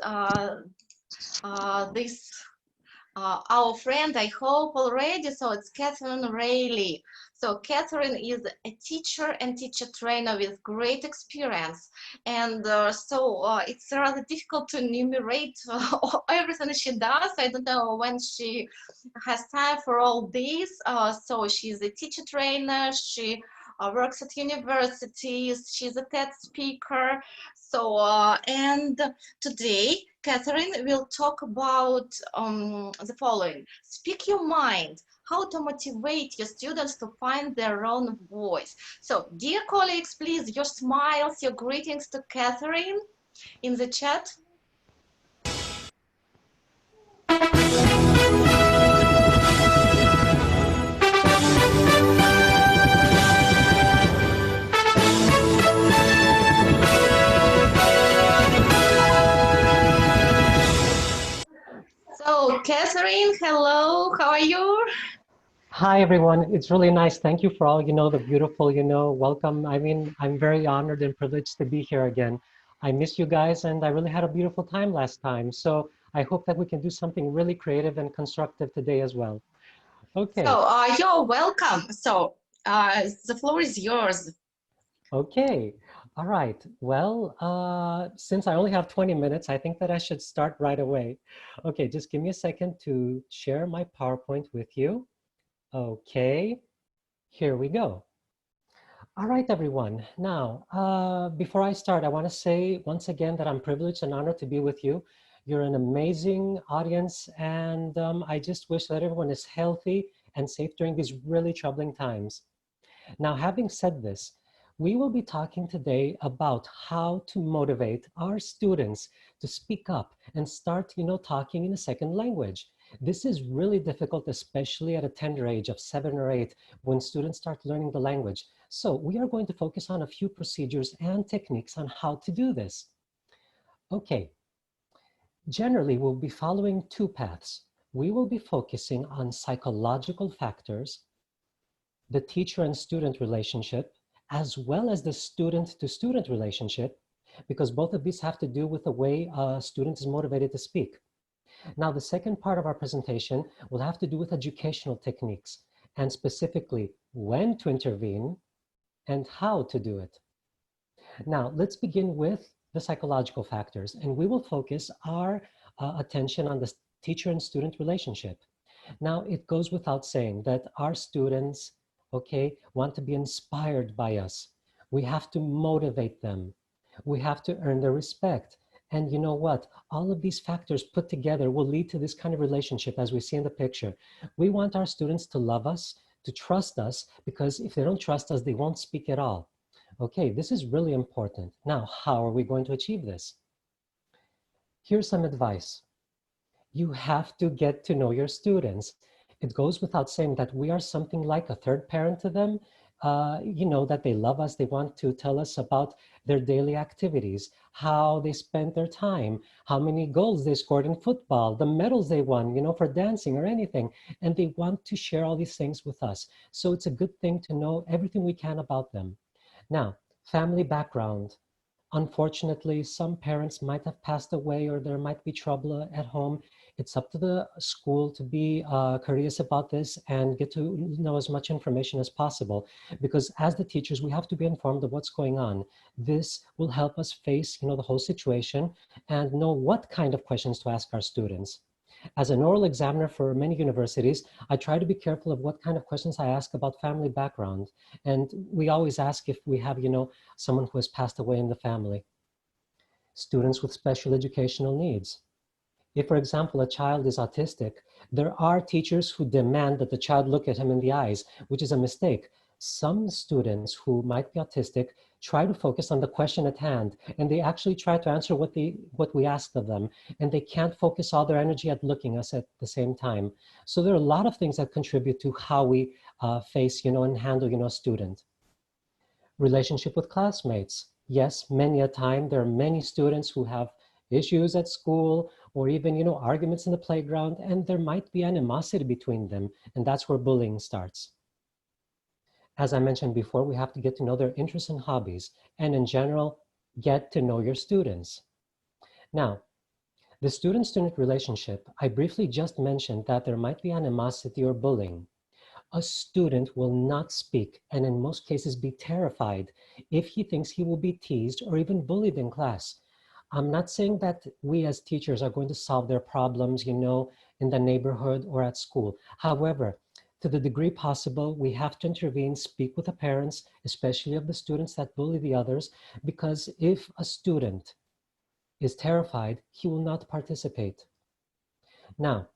uh, this our friend, I hope already. So it's Katherine Reilly. So Katherine is a teacher and teacher trainer with great experience. And it's rather difficult to enumerate everything she does. I don't know when she has time for all this. So she's a teacher trainer. She works at universities. She's a TED speaker. And today, Katherine will talk about the following. Speak your mind, how to motivate your students to find their own voice. So, dear colleagues, please, your smiles, your greetings to Katherine in the chat. So, Katherine, hello, how are you? Hi, everyone. It's really nice. Thank you for all, the beautiful, welcome. I mean, I'm very honored and privileged to be here again. I miss you guys, and I really had a beautiful time last time. So I hope that we can do something really creative and constructive today as well. Okay. You're welcome. The floor is yours. Okay. All right. Well, since I only have 20 minutes, I think that I should start right away. Okay, just give me a second to share my PowerPoint with you. Okay, here we go. All right, everyone. Now, before I start, I want to say once again that I'm privileged and honored to be with you. You're an amazing audience, and I just wish that everyone is healthy and safe during these really troubling times. Now, having said this, we will be talking today about how to motivate our students to speak up and start, talking in a second language. This is really difficult, especially at a tender age of 7 or 8, when students start learning the language. So we are going to focus on a few procedures and techniques on how to do this. Okay, generally we'll be following two paths. We will be focusing on psychological factors, the teacher and student relationship, as well as the student to student relationship, because both of these have to do with the way a student is motivated to speak. Now, the second part of our presentation will have to do with educational techniques, and specifically when to intervene and how to do it. Now, let's begin with the psychological factors, and we will focus our attention on the teacher and student relationship. Now, it goes without saying that our students, okay, want to be inspired by us. We have to motivate them. We have to earn their respect. And you know what? All of these factors put together will lead to this kind of relationship as we see in the picture. We want our students to love us, to trust us, because if they don't trust us, they won't speak at all. Okay, this is really important. Now, how are we going to achieve this? Here's some advice. You have to get to know your students. It goes without saying that we are something like a third parent to them. That they love us. They want to tell us about their daily activities, how they spent their time, how many goals they scored in football, the medals they won, for dancing or anything. And they want to share all these things with us. So it's a good thing to know everything we can about them. Now, family background. Unfortunately, some parents might have passed away or there might be trouble at home. It's up to the school to be courteous about this and get to know as much information as possible, because as the teachers, we have to be informed of what's going on. This will help us face, the whole situation and know what kind of questions to ask our students. As an oral examiner for many universities, I try to be careful of what kind of questions I ask about family background. And we always ask if we have, someone who has passed away in the family. Students with special educational needs. If, for example, a child is autistic, there are teachers who demand that the child look at him in the eyes, which is a mistake. Some students who might be autistic try to focus on the question at hand, and they actually try to answer what we asked of them, and they can't focus all their energy at looking us at the same time. So there are a lot of things that contribute to how we face, and handle, a student. Relationship with classmates. Yes, many a time there are many students who have issues at school or even, arguments in the playground, and there might be animosity between them, and that's where bullying starts. As I mentioned before, we have to get to know their interests and hobbies, and in general, get to know your students. Now, The student-student relationship, I briefly just mentioned that there might be animosity or bullying. A student will not speak and in most cases be terrified if he thinks he will be teased or even bullied in class. I'm not saying that we as teachers are going to solve their problems, in the neighborhood or at school. However, to the degree possible, we have to intervene, speak with the parents, especially of the students that bully the others, because if a student is terrified, he will not participate. Now,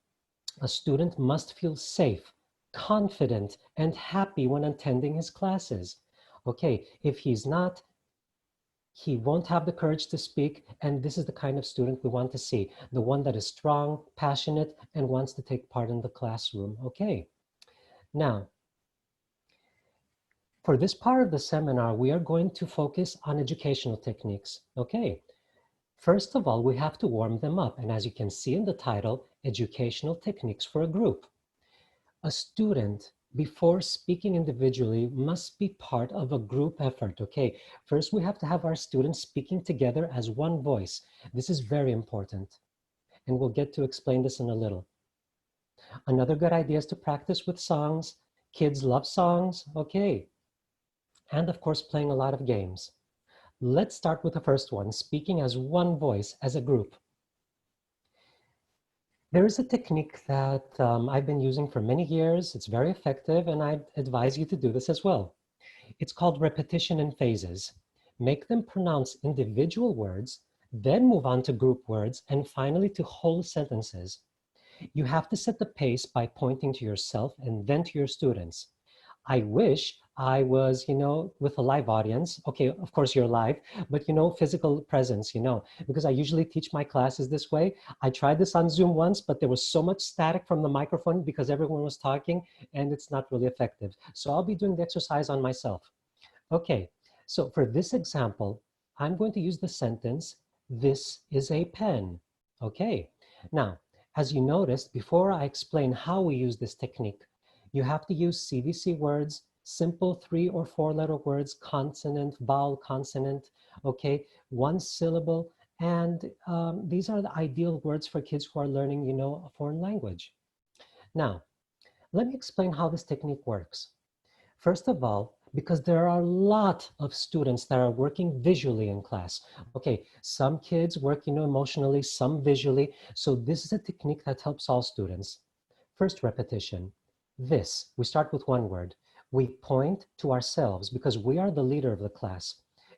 a student must feel safe, confident, and happy when attending his classes. Okay, if he's not, he won't have the courage to speak, and this is the kind of student we want to see, the one that is strong, passionate, and wants to take part in the classroom. Okay, now, for this part of the seminar, we are going to focus on educational techniques. Okay, first of all, we have to warm them up, and as you can see in the title, Educational Techniques for a Group. A student, before speaking individually, must be part of a group effort, okay? First, we have to have our students speaking together as one voice. This is very important, and we'll get to explain this in a little. Another good idea is to practice with songs. Kids love songs, okay? And of course, playing a lot of games. Let's start with the first one, speaking as one voice, as a group. There is a technique that I've been using for many years. It's very effective, and I advise you to do this as well. It's called repetition in phases. Make them pronounce individual words, then move on to group words, and finally to whole sentences. You have to set the pace by pointing to yourself and then to your students. I wish I was, with a live audience. Okay, of course you're live, but physical presence, because I usually teach my classes this way. I tried this on Zoom once, but there was so much static from the microphone because everyone was talking and it's not really effective. So I'll be doing the exercise on myself. Okay, so for this example, I'm going to use the sentence, this is a pen. Okay, now, as you noticed, before I explain how we use this technique, you have to use CVC words, simple 3 or 4 letter words, consonant, vowel, consonant, okay, one syllable, and these are the ideal words for kids who are learning, a foreign language. Now, let me explain how this technique works. First of all, because there are a lot of students that are working visually in class. Okay, some kids work, emotionally, some visually. So this is a technique that helps all students. First repetition. This, we start with one word. We point to ourselves because we are the leader of the class.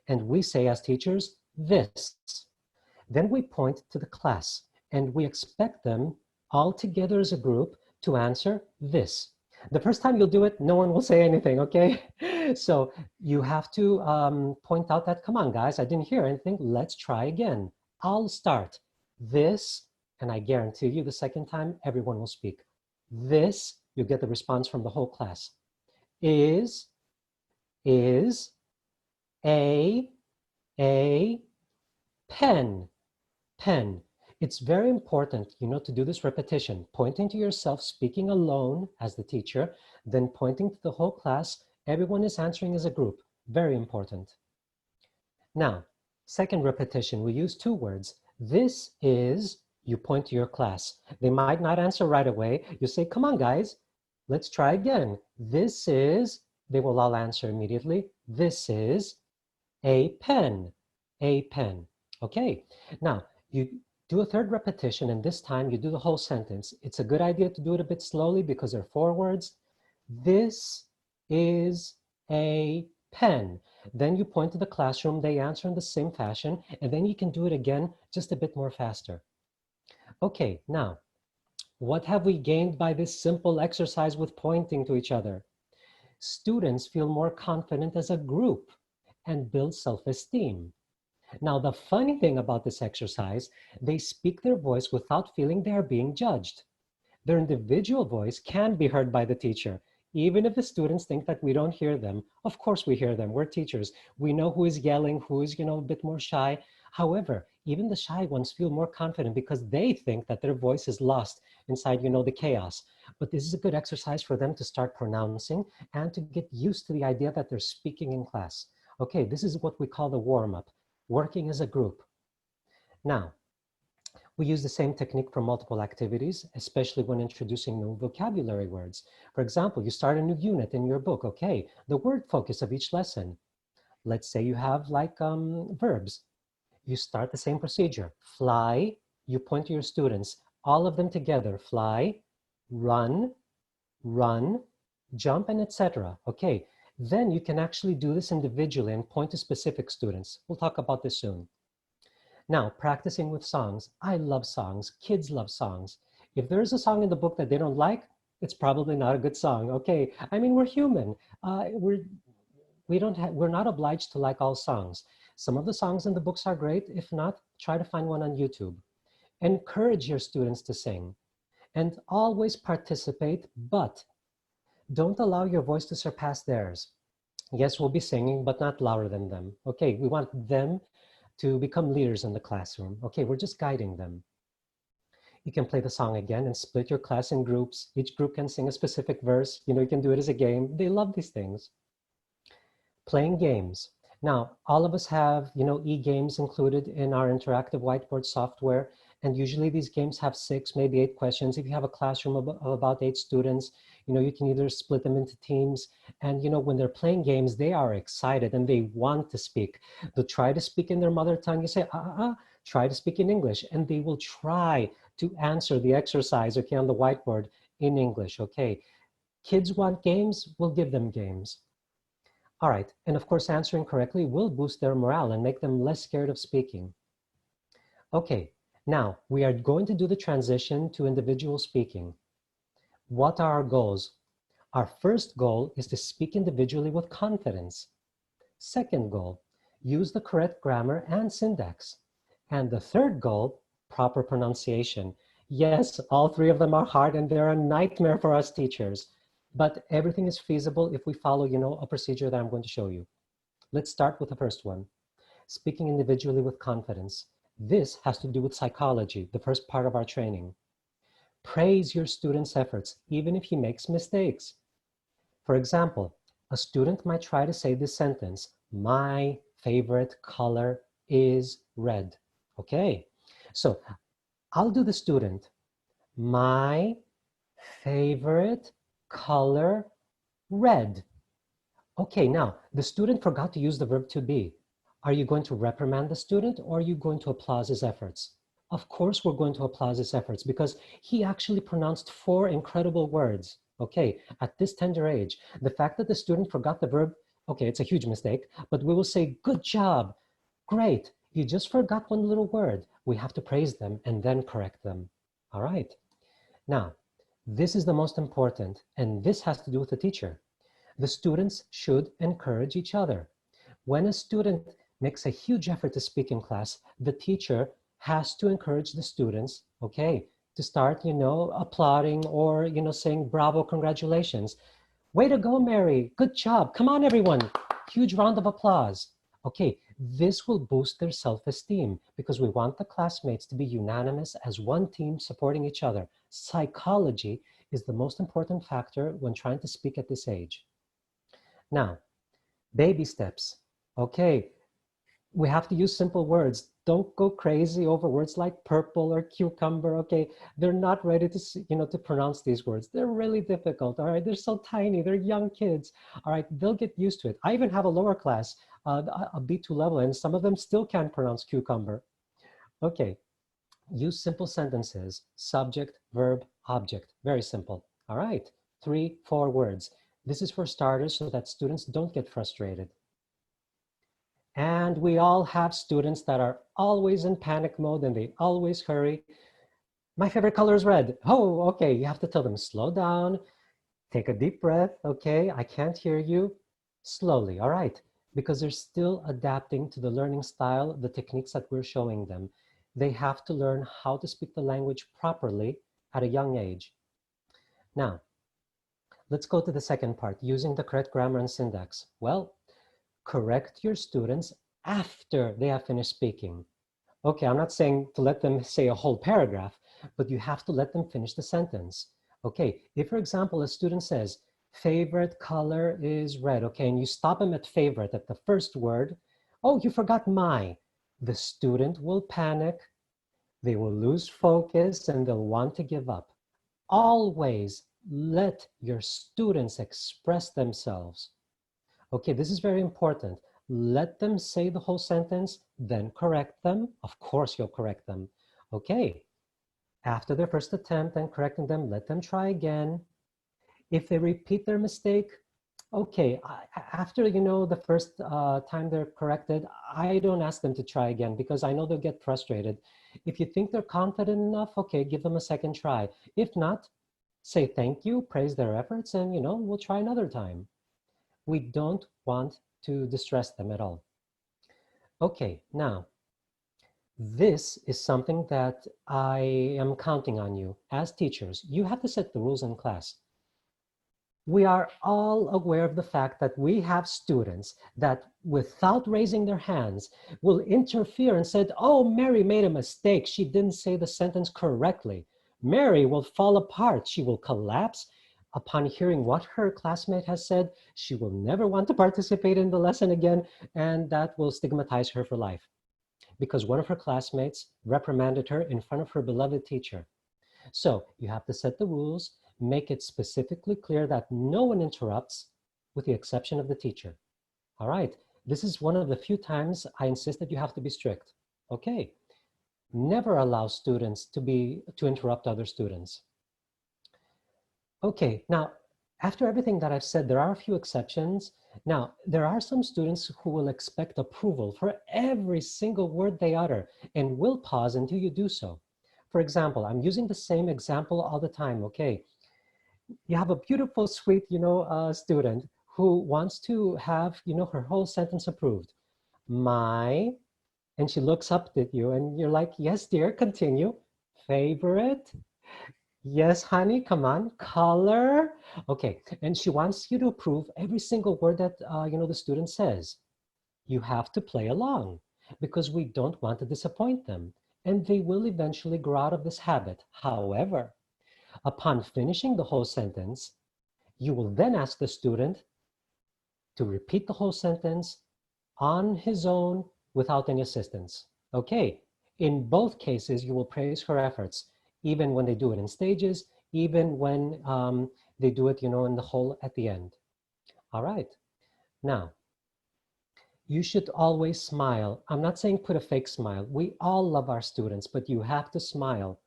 And we say as teachers, this. Then we point to the class and we expect them all together as a group to answer this. The first time you'll do it, no one will say anything, okay? So you have to point out that, come on guys, I didn't hear anything, let's try again. I'll start. This, and I guarantee you the second time, everyone will speak. This, you get the response from the whole class. Is, a, pen, pen. It's very important, to do this repetition, pointing to yourself, speaking alone as the teacher, then pointing to the whole class. Everyone is answering as a group. Very important. Now, second repetition, we use 2 words. This is, you point to your class. They might not answer right away. You say, come on, guys, let's try again. This is, they will all answer immediately. This is a pen, a pen. Okay, now you do a third repetition, and this time you do the whole sentence. It's a good idea to do it a bit slowly because there are 4 words. This is a pen. Then you point to the classroom, they answer in the same fashion, and then you can do it again just a bit more faster. Okay, now, what have we gained by this simple exercise with pointing to each other? Students feel more confident as a group and build self-esteem. Now, the funny thing about this exercise, they speak their voice without feeling they are being judged. Their individual voice can be heard by the teacher. Even if the students think that we don't hear them, of course we hear them. We're teachers. We know who is yelling, who is, a bit more shy. However, even the shy ones feel more confident because they think that their voice is lost inside, the chaos. But this is a good exercise for them to start pronouncing and to get used to the idea that they're speaking in class. Okay, this is what we call the warm-up, working as a group. Now, We use the same technique for multiple activities, especially when introducing new vocabulary words. For example, you start a new unit in your book. Okay, the word focus of each lesson. Let's say you have like verbs. You start the same procedure. Fly, you point to your students, all of them together. Fly, run, run, jump, and etc. Okay, then you can actually do this individually and point to specific students. We'll talk about this soon. Now, practicing with songs. I love songs. Kids love songs. If there is a song in the book that they don't like, it's probably not a good song. Okay, I mean, we're human. We're not obliged to like all songs. Some of the songs in the books are great. If not, try to find one on YouTube. Encourage your students to sing and always participate, but don't allow your voice to surpass theirs. Yes, we'll be singing, but not louder than them. Okay, we want them to become leaders in the classroom. Okay, we're just guiding them. You can play the song again and split your class in groups. Each group can sing a specific verse. You can do it as a game. They love these things. Playing games. Now, all of us have, e-games included in our interactive whiteboard software. And usually these games have 6, maybe 8 questions. If you have a classroom of about 8 students, you can either split them into teams. And, when they're playing games, they are excited and they want to speak. They'll try to speak in their mother tongue. You say, try to speak in English. And they will try to answer the exercise, okay, on the whiteboard in English, okay? Kids want games, we'll give them games. All right, and of course, answering correctly will boost their morale and make them less scared of speaking. Okay, now we are going to do the transition to individual speaking. What are our goals? Our first goal is to speak individually with confidence. Second goal, use the correct grammar and syntax. And the third goal, proper pronunciation. Yes, all 3 of them are hard and they're a nightmare for us teachers. But everything is feasible if we follow, a procedure that I'm going to show you. Let's start with the first one. Speaking individually with confidence. This has to do with psychology, the first part of our training. Praise your student's efforts, even if he makes mistakes. For example, a student might try to say this sentence, my favorite color is red. Okay, so I'll do the student. My favorite color, red. Okay, now the student forgot to use the verb to be. Are you going to reprimand the student or are you going to applaud his efforts? Of course we're going to applaud his efforts because he actually pronounced 4 incredible words. Okay, at this tender age, the fact that the student forgot the verb, okay, it's a huge mistake, but we will say, good job, great, you just forgot one little word. We have to praise them and then correct them. All right, now, this is the most important, and this has to do with the teacher. The students should encourage each other. When a student makes a huge effort to speak in class, the teacher has to encourage the students, okay, to start, applauding or, saying, bravo, congratulations. Way to go, Mary. Good job. Come on, everyone. Huge round of applause. Okay, this will boost their self-esteem because we want the classmates to be unanimous as one team supporting each other. Psychology is the most important factor when trying to speak at this age. Now, baby steps. Okay, we have to use simple words. Don't go crazy over words like purple or cucumber. Okay, they're not ready to, to pronounce these words. They're really difficult. All right, they're so tiny. They're young kids. All right, they'll get used to it. I even have a lower class, a B2 level, and some of them still can't pronounce cucumber. Okay, use simple sentences: subject, verb, object. Very simple. All right, 3, 4 words. This is for starters so that students don't get frustrated. And we all have students that are always in panic mode and they always hurry. My favorite color is red. Oh, okay. You have to tell them, slow down, take a deep breath. Okay, I can't hear you. Slowly, all right. Because they're still adapting to the learning style, the techniques that we're showing them. They have to learn how to speak the language properly at a young age. Now, let's go to the second part, using the correct grammar and syntax. Well, correct your students after they have finished speaking. Okay, I'm not saying to let them say a whole paragraph, but you have to let them finish the sentence. Okay, if for example, a student says, favorite color is red, okay, and you stop them at favorite at the first word, oh, you forgot my. The student will panic, They will lose focus and they'll want to give up. Always let your students express themselves. Okay, this is very important. Let them say the whole sentence, then correct them. Of course, you'll correct them. Okay, after their first attempt and correcting them, let them try again. If they repeat their mistake, okay, after the first time they're corrected, I don't ask them to try again because I know they'll get frustrated. If you think they're confident enough, okay, give them a second try. If not, say thank you, praise their efforts, and we'll try another time. We don't want to distress them at all. Okay, now, this is something that I am counting on you as teachers. You have to set the rules in class. We are all aware of the fact that we have students that, without raising their hands, will interfere and said, oh, Mary made a mistake. She didn't say the sentence correctly. Mary will fall apart. She will collapse. Upon hearing what her classmate has said, she will never want to participate in the lesson again, and that will stigmatize her for life because one of her classmates reprimanded her in front of her beloved teacher. So you have to set the rules, make it specifically clear that no one interrupts with the exception of the teacher. All right, this is one of the few times I insist that you have to be strict. Okay, never allow students to interrupt other students. Okay, now, after everything that I've said, there are a few exceptions. Now, there are some students who will expect approval for every single word they utter and will pause until you do so. For example, I'm using the same example all the time, okay? You have a beautiful, sweet, student who wants to have, her whole sentence approved. My, and she looks up at you and you're like, yes, dear, continue. Favorite, yes, honey, come on. Color. Okay, and she wants you to approve every single word that, the student says. You have to play along because we don't want to disappoint them. And they will eventually grow out of this habit. However, upon finishing the whole sentence, you will then ask the student to repeat the whole sentence on his own without any assistance. Okay, in both cases, you will praise her efforts, even when they do it in stages, even when they do it, in the whole at the end. All right, now, you should always smile. I'm not saying put a fake smile. We all love our students, but you have to smile.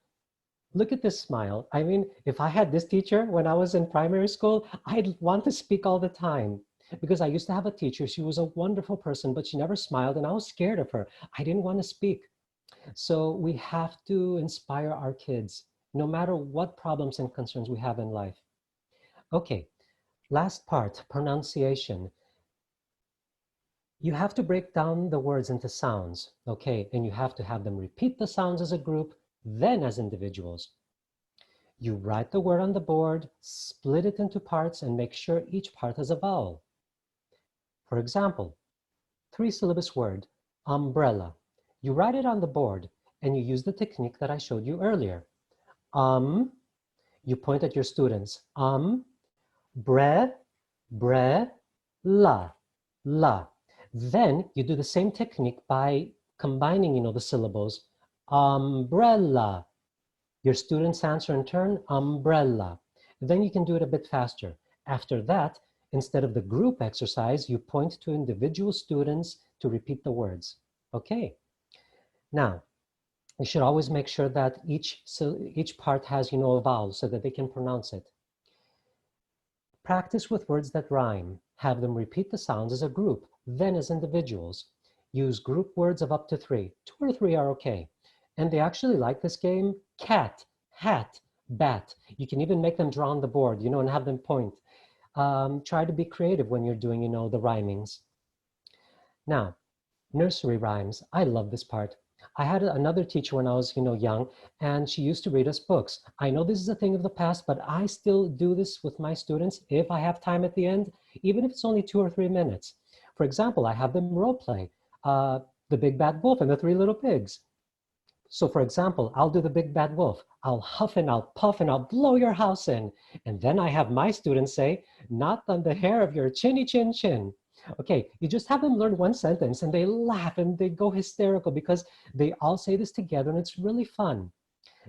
Look at this smile. I mean, if I had this teacher when I was in primary school, I'd want to speak all the time because I used to have a teacher. She was a wonderful person, but she never smiled and I was scared of her. I didn't want to speak. So we have to inspire our kids, no matter what problems and concerns we have in life. Okay, last part, pronunciation. You have to break down the words into sounds, okay? And you have to have them repeat the sounds as a group, then as individuals. You write the word on the board, split it into parts, and make sure each part has a vowel. For example, 3-syllabus word, umbrella. You write it on the board, and you use the technique that I showed you earlier. You point at your students. Bre, bre, la, la. Then you do the same technique by combining, the syllables. Umbrella. Your students answer in turn, umbrella. Then you can do it a bit faster. After that, instead of the group exercise, you point to individual students to repeat the words. Okay. Now, you should always make sure that each part has, a vowel so that they can pronounce it. Practice with words that rhyme. Have them repeat the sounds as a group, then as individuals. Use group words of up to 3. 2 or 3 are okay. And they actually like this game. Cat, hat, bat. You can even make them draw on the board, and have them point. Try to be creative when you're doing, the rhymings. Now, nursery rhymes. I love this part. I had another teacher when I was, young, and she used to read us books. I know this is a thing of the past, but I still do this with my students if I have time at the end, even if it's only 2 or 3 minutes. For example, I have them role play The Big Bad Wolf and the Three Little Pigs. So for example, I'll do the big bad wolf. I'll huff and I'll puff and I'll blow your house in. And then I have my students say, not on the hair of your chinny chin chin. Okay, you just have them learn one sentence and they laugh and they go hysterical because they all say this together and it's really fun.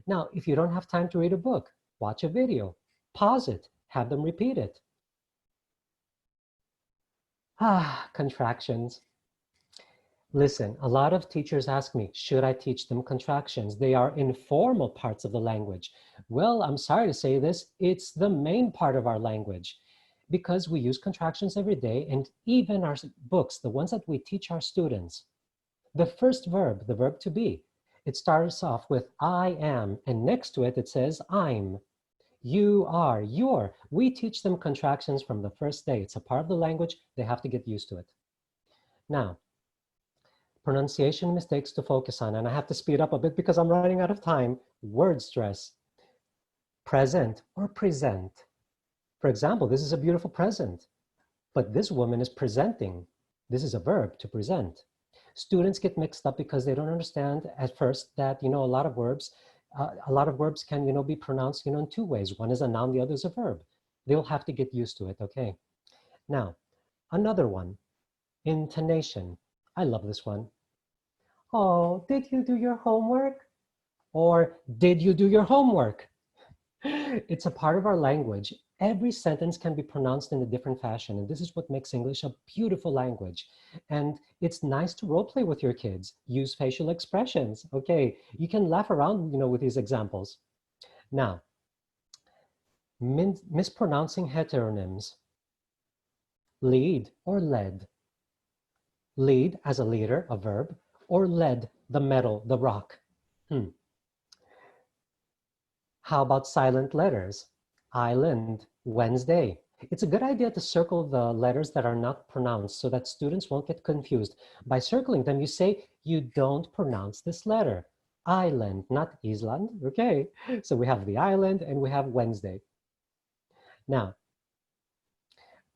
Now, if you don't have time to read a book, watch a video, pause it, have them repeat it. Contractions. Listen, a lot of teachers ask me, should I teach them contractions? They are informal parts of the language. Well, I'm sorry to say this, it's the main part of our language because we use contractions every day, and even our books, the ones that we teach our students, the first verb, the verb to be, it starts off with I am, and next to it, it says I'm. You are, you're. We teach them contractions from the first day. It's a part of the language. They have to get used to it. Now, pronunciation mistakes to focus on, and I have to speed up a bit because I'm running out of time. Word stress. Present or present. For example, this is a beautiful present, but this woman is presenting. This is a verb, to present. Students get mixed up because they don't understand at first that, a lot of verbs can, be pronounced, in two ways. One is a noun, the other is a verb. They'll have to get used to it, okay? Now, another one, intonation. I love this one. Oh, did you do your homework? Or did you do your homework? It's a part of our language. Every sentence can be pronounced in a different fashion, and this is what makes English a beautiful language. And it's nice to role play with your kids. Use facial expressions. Okay, you can laugh around, with these examples. Now, mispronouncing heteronyms. Lead or led. Lead as a leader, a verb, or led, the metal, the rock. How about silent letters? Island, Wednesday. It's a good idea to circle the letters that are not pronounced so that students won't get confused. By circling them, you say, you don't pronounce this letter. Island, not Island, okay? So we have the island and we have Wednesday. Now,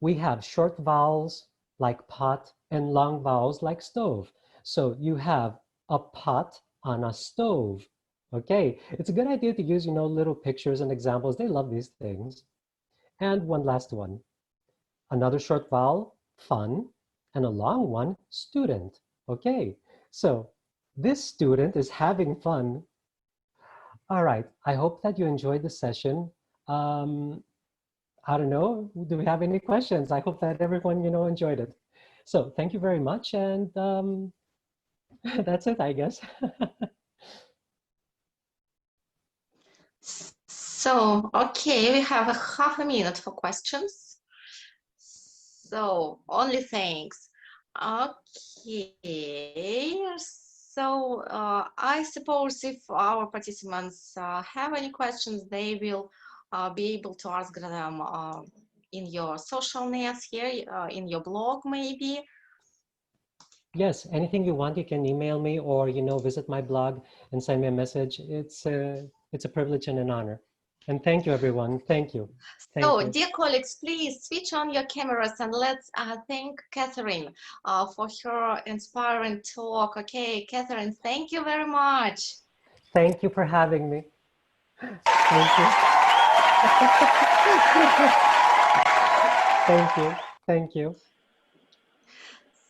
we have short vowels like pot and long vowels like stove. So you have a pot on a stove. Okay, it's a good idea to use, little pictures and examples. They love these things. And one last one. Another short vowel, fun, and a long one, student. Okay, so this student is having fun. All right, I hope that you enjoyed the session. I don't know, do we have any questions? I hope that everyone, enjoyed it. So thank you very much. And that's it, I guess. So, okay, we have a half a minute for questions. So, only thanks. Okay, so I suppose if our participants have any questions, they will be able to ask them in your social nets here, in your blog maybe. Yes, anything you want, you can email me or, visit my blog and send me a message. It's a privilege and an honor. And thank you, everyone. Thank you. Thank So, you. dear colleagues, please switch on your cameras and let's thank Katherine for her inspiring talk. Okay, Katherine, thank you very much. Thank you for having me. Thank you. Thank you. Thank you.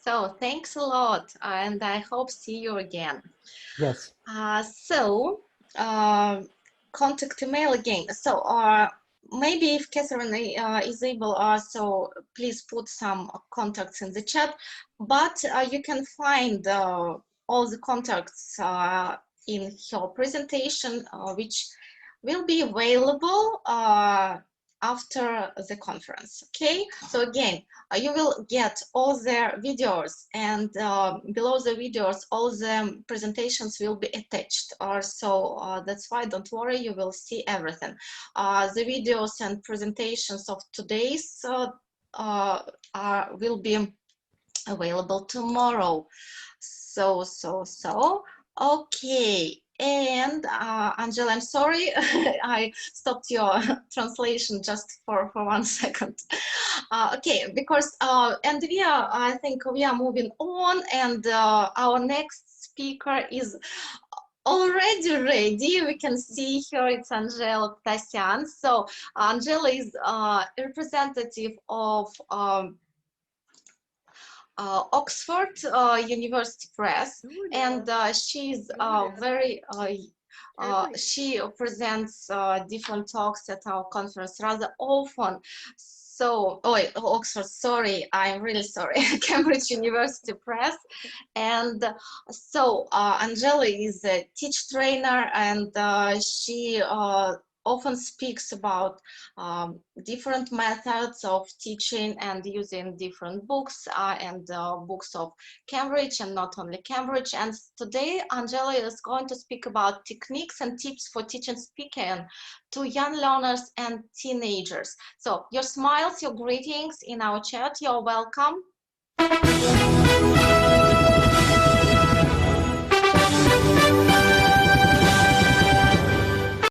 So, thanks a lot, and I hope see you again. Yes. So, contact email again. So, maybe if Catherine is able, so please put some contacts in the chat. But you can find all the contacts in her presentation, which will be available after the conference. Okay. So again, you will get all their videos, and below the videos all the presentations will be attached, so that's why don't worry, you will see everything. The videos and presentations of today's will be available tomorrow. So okay. And Angela, I'm sorry, I stopped your translation just for 1 second. Okay, because and I think we are moving on, and our next speaker is already ready. We can see here, it's Angela Ptasyan. So Angela is a representative of Oxford University Press, and she's very she presents different talks at our conference rather often. So, oh, wait, Oxford, sorry, I'm really sorry, Cambridge University Press. And so Angela is a teach trainer, and she often speaks about different methods of teaching and using different books and books of Cambridge and not only Cambridge. And today Angela is going to speak about techniques and tips for teaching speaking to young learners and teenagers. So your smiles, your greetings in our chat, you're welcome.